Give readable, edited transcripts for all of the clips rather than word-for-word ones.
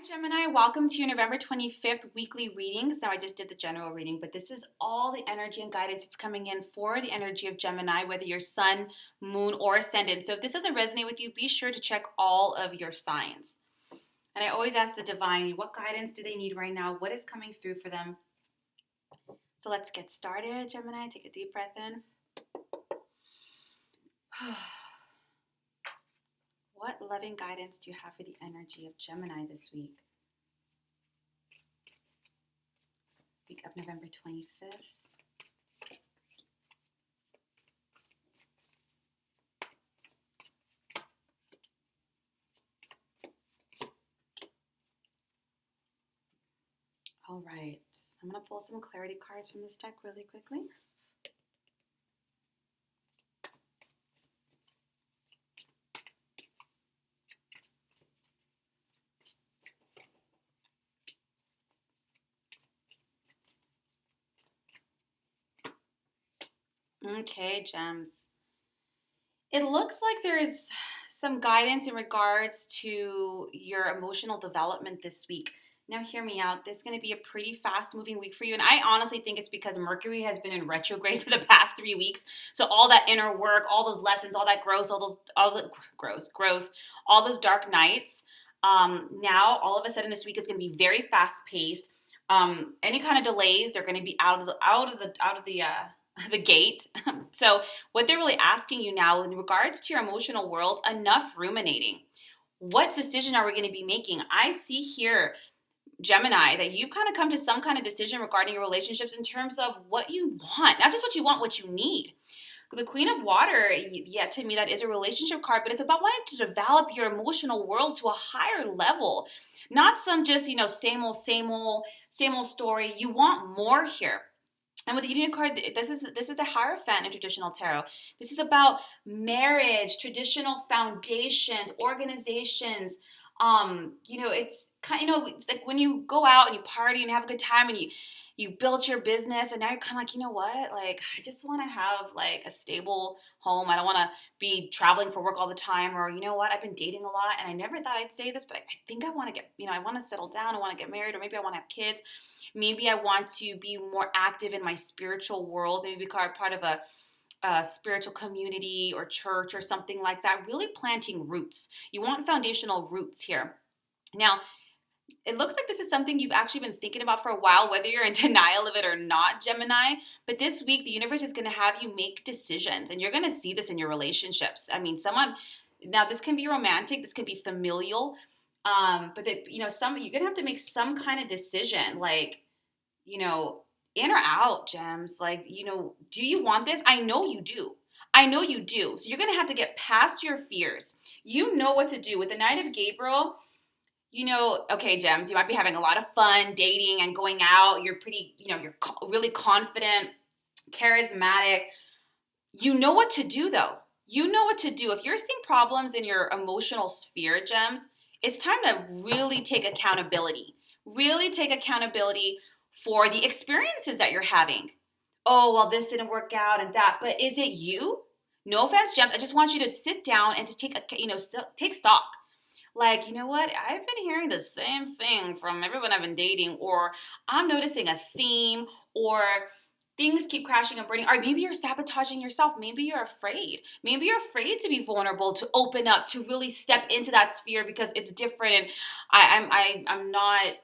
Gemini, welcome to your November 25th weekly readings. Now, I just did the general reading, but this is all the energy and guidance that's coming in for the energy of Gemini, whether you're sun, moon, or ascendant. So if this doesn't resonate with you, be sure to check all of your signs. And I always ask the divine, what guidance do they need right now? What is coming through for them? So let's get started, Gemini. Take a deep breath in. What loving guidance do you have for the energy of Gemini this week? Week of November 25th. All right, I'm going to pull some clarity cards from this deck really quickly. Okay, gems. It looks like there is some guidance in regards to your emotional development this week. Now, hear me out. This is going to be a pretty fast-moving week for you, and I honestly think it's because Mercury has been in retrograde for the past 3 weeks. So all that inner work, all those lessons, all the growth, all those dark nights. Now, all of a sudden, this week is going to be very fast-paced. Any kind of delays, they're going to be out of the gate. So what they're really asking you now in regards to your emotional world, enough ruminating. What decision are we going to be making? I see here, Gemini, that you kind of come to some kind of decision regarding your relationships in terms of what you want, not just what you want, what you need. The Queen of Water, yeah, to me, that is a relationship card, but it's about wanting to develop your emotional world to a higher level, not some just, same old story. You want more here. And with the Union card, this is the Hierophant in traditional tarot. This is about marriage, traditional foundations, organizations. It's like when you go out and you party and have a good time and you build your business, and now you're kind of like, you know what? Like, I just want to have like a stable home. I don't want to be traveling for work all the time. Or, you know what? I've been dating a lot, and I never thought I'd say this, but I think I want to get, I want to settle down. I want to get married, or maybe I want to have kids. Maybe I want to be more active in my spiritual world. Maybe be part of a spiritual community or church or something like that. Really planting roots. You want foundational roots here. Now, it looks like this is something you've actually been thinking about for a while, whether you're in denial of it or not, Gemini. But this week, the universe is going to have you make decisions, and you're going to see this in your relationships. I mean, now this can be romantic, this can be familial, but you're going to have to make some kind of decision, like, in or out, gems. Like, do you want this? I know you do. So you're going to have to get past your fears. You know what to do. With the Knight of Gabriel, okay, gems, you might be having a lot of fun dating and going out. You're pretty, you're really confident, charismatic. You know what to do, though. You know what to do. If you're seeing problems in your emotional sphere, gems, it's time to really take accountability. Really take accountability for the experiences that you're having. Oh, well, this didn't work out and that. But is it you? No offense, gems. I just want you to sit down and just take stock. Like, you know what? I've been hearing the same thing from everyone I've been dating, or I'm noticing a theme, or things keep crashing and burning, or maybe you're sabotaging yourself. Maybe you're afraid. Maybe you're afraid to be vulnerable, to open up, to really step into that sphere because it's different, and I'm not,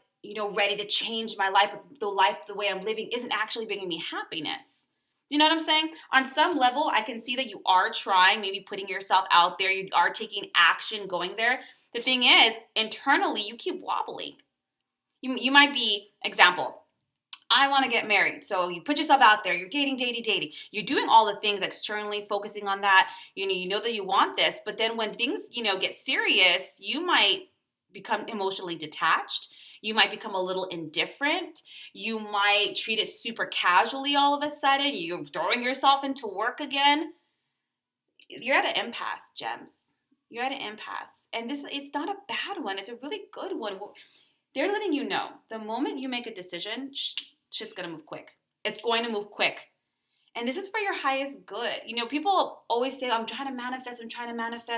ready to change my life. The way I'm living isn't actually bringing me happiness. You know what I'm saying? On some level, I can see that you are trying, maybe putting yourself out there. You are taking action, going there. The thing is, internally, you keep wobbling. You might be, example, I want to get married. So you put yourself out there. You're dating. You're doing all the things externally, focusing on that. You know that you want this. But then when things, get serious, you might become emotionally detached. You might become a little indifferent. You might treat it super casually all of a sudden. You're throwing yourself into work again. You're at an impasse, gems. You're at an impasse. And it's not a bad one. It's a really good one. They're letting you know the moment you make a decision, shit's going to move quick. It's going to move quick. And this is for your highest good. People always say, I'm trying to manifest,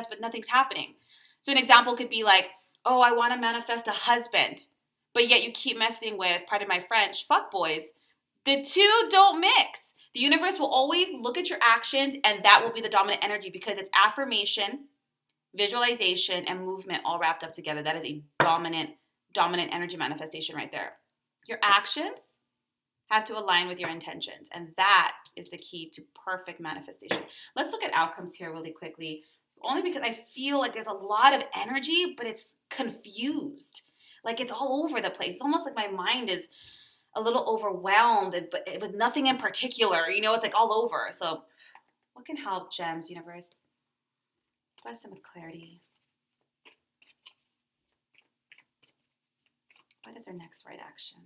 but nothing's happening. So an example could be like, oh, I want to manifest a husband, but yet you keep messing with, pardon my French, fuckboys. The two don't mix. The universe will always look at your actions, and that will be the dominant energy because it's affirmation, visualization, and movement all wrapped up together. That is a dominant energy manifestation right there. Your actions have to align with your intentions, and that is the key to perfect manifestation. Let's look at outcomes here really quickly, only because I feel like there's a lot of energy, but it's confused. Like it's all over the place. It's almost like my mind is a little overwhelmed, but with nothing in particular. You know, it's like all over. So what can help, gems, universe? Bless them with clarity. What is our next right action?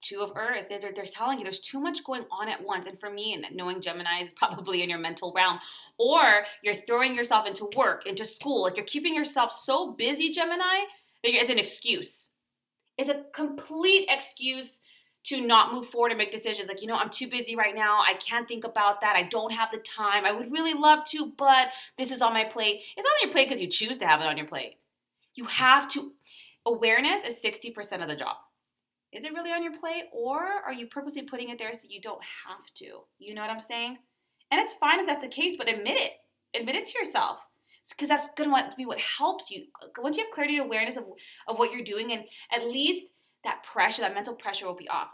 Two of Earth. They're telling you there's too much going on at once. And for me, and knowing Gemini is probably in your mental realm, or you're throwing yourself into work, into school. Like you're keeping yourself so busy, Gemini, that it's an excuse. It's a complete excuse to not move forward and make decisions. Like, I'm too busy right now. I can't think about that. I don't have the time. I would really love to, but this is on my plate. It's on your plate because you choose to have it on your plate. You have to. Awareness is 60% of the job. Is it really on your plate, or are you purposely putting it there so you don't have to? You know what I'm saying? And it's fine if that's the case, but admit it. Admit it to yourself. Because that's going to be what helps you. Once you have clarity and awareness of what you're doing, and at least that pressure, that mental pressure will be off.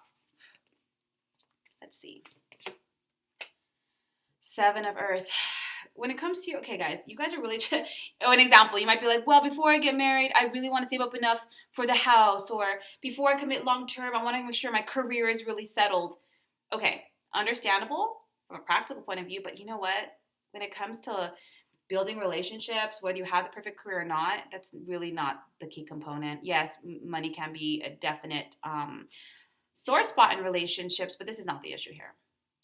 Let's see. 7 of Earth. When it comes to, okay guys, you guys are really, an example, you might be like, well, before I get married, I really want to save up enough for the house, or before I commit long term, I want to make sure my career is really settled. Okay, understandable from a practical point of view, but you know what? When it comes to building relationships, whether you have the perfect career or not, that's really not the key component. Yes, money can be a definite sore spot in relationships, but this is not the issue here.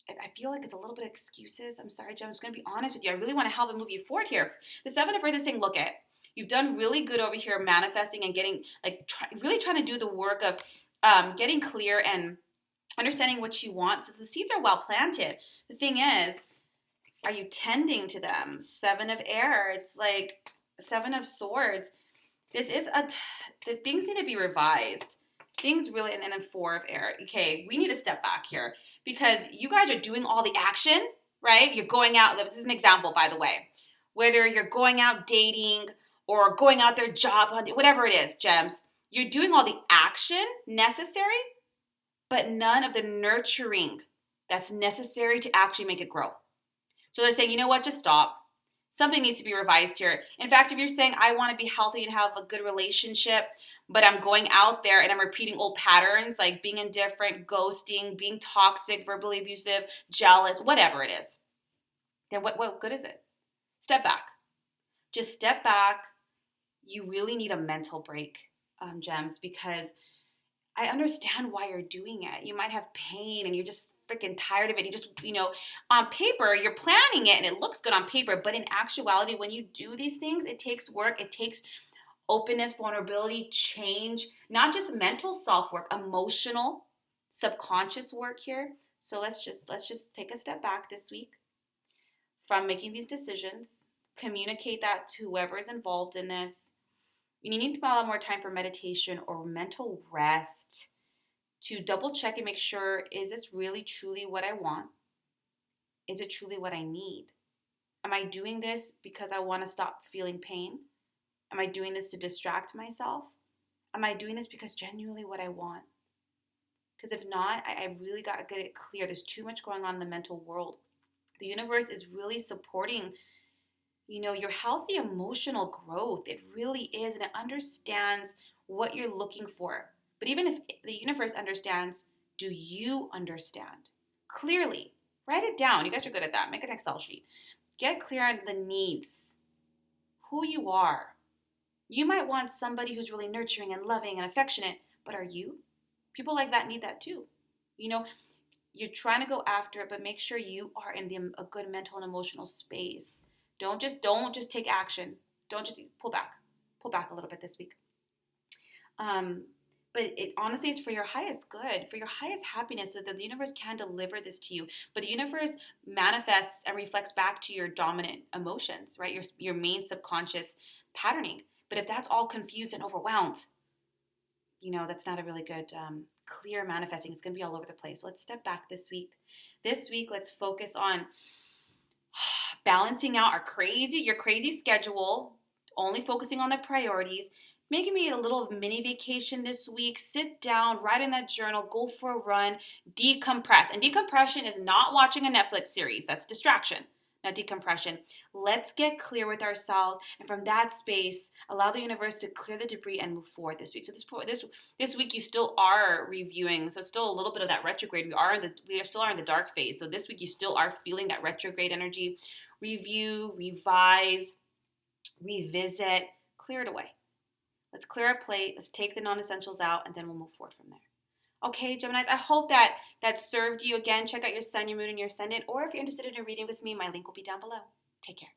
I feel like it's a little bit of excuses. I'm sorry, Jen. I'm just going to be honest with you. I really want to help and move you forward here. The 7 of Earth is saying, look at, you've done really good over here manifesting and getting, really trying to do the work of getting clear and understanding what you want. So the seeds are well planted. The thing is, are you tending to them? 7 of Air. It's like 7 of Swords. This is the things need to be revised. Things really, and then 4 of Air. Okay, we need to step back here. Because you guys are doing all the action, right? You're going out, this is an example, by the way. Whether you're going out dating or going out there job hunting, whatever it is, gems, you're doing all the action necessary, but none of the nurturing that's necessary to actually make it grow. So they're saying, you know what, just stop. Something needs to be revised here. In fact, if you're saying, I want to be healthy and have a good relationship, but I'm going out there and I'm repeating old patterns like being indifferent, ghosting, being toxic, verbally abusive, jealous, whatever it is, then what good is it? Step back. Just step back. You really need a mental break, gems, because I understand why you're doing it. You might have pain and you're just freaking tired of it. You just, on paper, you're planning it and it looks good on paper, but in actuality, when you do these things, it takes work. It takes openness, vulnerability, change, not just mental self-work, emotional, subconscious work here. So let's just take a step back this week from making these decisions, communicate that to whoever is involved in this. You need to allow more time for meditation or mental rest to double check and make sure, is this really truly what I want? Is it truly what I need? Am I doing this because I want to stop feeling pain? Am I doing this to distract myself? Am I doing this because genuinely what I want? Because if not, I really got to get it clear. There's too much going on in the mental world. The universe is really supporting, your healthy emotional growth. It really is, and it understands what you're looking for. But even if the universe understands, do you understand? Clearly, write it down. You guys are good at that. Make an Excel sheet. Get clear on the needs, who you are. You might want somebody who's really nurturing and loving and affectionate, but are you? People like that need that too. You're trying to go after it, but make sure you are in a good mental and emotional space. Don't just take action. Don't just pull back. Pull back a little bit this week. But honestly, it's for your highest good, for your highest happiness, so that the universe can deliver this to you. But the universe manifests and reflects back to your dominant emotions, right? Your main subconscious patterning. But if that's all confused and overwhelmed, that's not a really good clear manifesting. It's going to be all over the place. So let's step back this week. This week, let's focus on balancing out your crazy schedule, only focusing on the priorities, making me a little mini vacation this week. Sit down, write in that journal, go for a run, decompress. And decompression is not watching a Netflix series. That's distraction, not decompression. Let's get clear with ourselves, and from that space, allow the universe to clear the debris and move forward this week. So this week you still are reviewing. So it's still a little bit of that retrograde. We still are in the dark phase. So this week you still are feeling that retrograde energy. Review, revise, revisit, clear it away. Let's clear our plate. Let's take the non-essentials out, and then we'll move forward from there. Okay, Geminis, I hope that served you. Again, check out your sun, your moon, and your ascendant. Or if you're interested in a reading with me, my link will be down below. Take care.